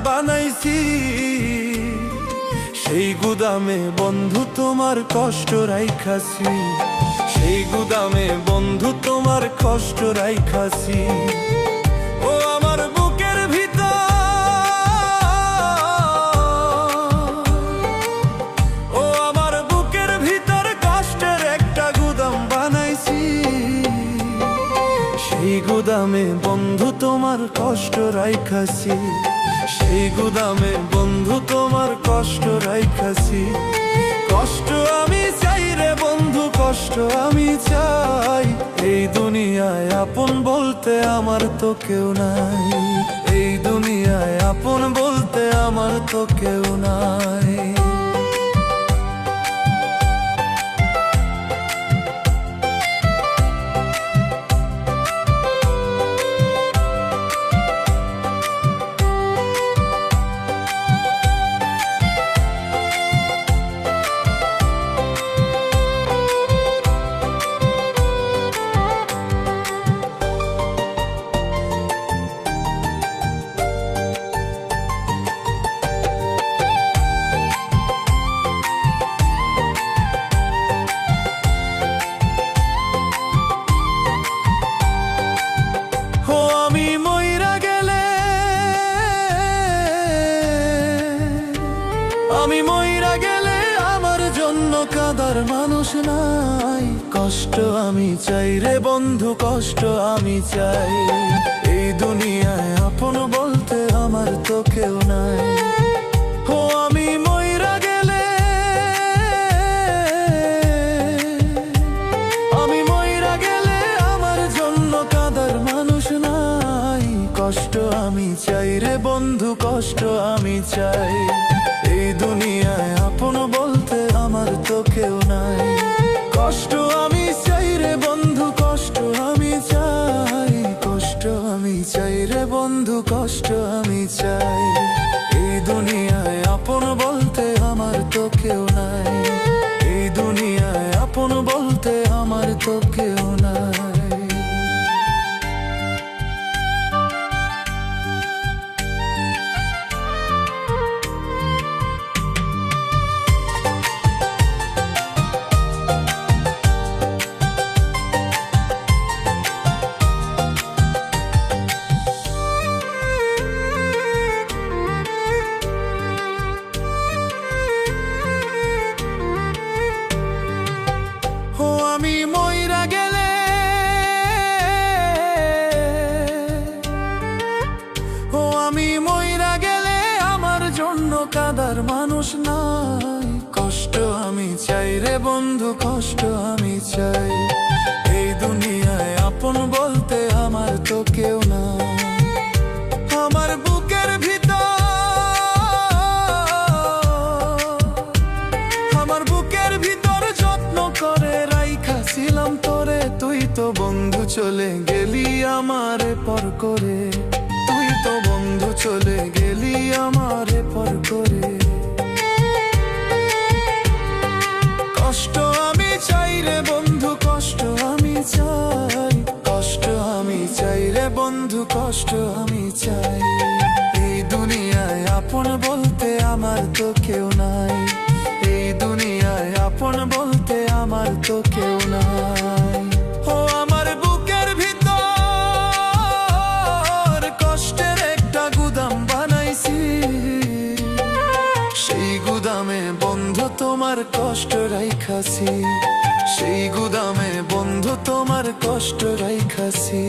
বানাইছি সেই গুদামে বন্ধু তোমার কষ্ট রাইখাছি, সেই গুদামে বন্ধু তোমার কষ্ট রাইখাছি। ও আমার বুকের ভিতর, ও আমার বুকের ভিতর কষ্টের একটা গুদাম বানাইছি, সেই গুদামে বন্ধু তোমার কষ্ট রাইখাছি, সেই গুদামে বন্ধু তোমার কষ্ট রাইখাছি। কষ্ট আমি চাই রে বন্ধু, কষ্ট আমি চাই। এই দুনিয়ায় আপন বলতে আমার তো কেউ নাই, এই দুনিয়ায় আপন বলতে আমার তো কেউ নাই। আমি মইরা গেলে আমার জন্য কাঁদার মানুষ নাই, কষ্ট আমি চাই রে বন্ধু, কষ্ট আমি চাই। এই দুনিয়ায় আপন বলতে আমার তো কেউ নাই। ও আমি মইরা গেলে, আমি মইরা গেলে আমার জন্য কাঁদার মানুষ নাই, কষ্ট আমি চাই রে বন্ধু, কষ্ট আমি চাই। এই দুনিয়ায় আপন বলতে আমার তো কেউ নাই, কষ্ট আমি চাই রে বন্ধু, কষ্ট আমি চাই, কষ্ট আমি চাই রে বন্ধু, কষ্ট আমি চাই। এই দুনিয়ায় আপন বলতে আমার তো কেউ নাই, এই দুনিয়ায় আপন বলতে আমার তো কেউ নাই। আমি মইরা গেলে, ও আমি মইরা গেলে আমার জন্য কাঁদার মানুষ নাই, কষ্ট আমি চাই রে বন্ধু, কষ্ট আমি চাই। এই দুনিয়ায় আপন বলতে আমার তো কেউ নাই। আমার বুকের ভিতর, আমার বুকের ভিতর যত্ন করে রাইখাছিলাম তোরে, তুই তো বন্ধু চলে গেলি আমারে পর করে, তুই তো বন্ধু চলে গেলি আমারে পর করে। কষ্ট আমি চাই রে বন্ধু, কষ্ট আমি চাই, কষ্ট আমি চাই রে বন্ধু, কষ্ট আমি চাই। এই দুনিয়ায় আপন বলতে আমার তো কেউ নাই, এই দুনিয়ায় আপন বলতে আমার তো কেউ নাই। ও আমার বুকের ভিতর কষ্টের একটা গুদাম বানাইছি, সেই গুদামে বন্ধু তোমার কষ্ট রাইখাছি, সেই গুদামে বন্ধু তোমার কষ্ট রাইখাছি।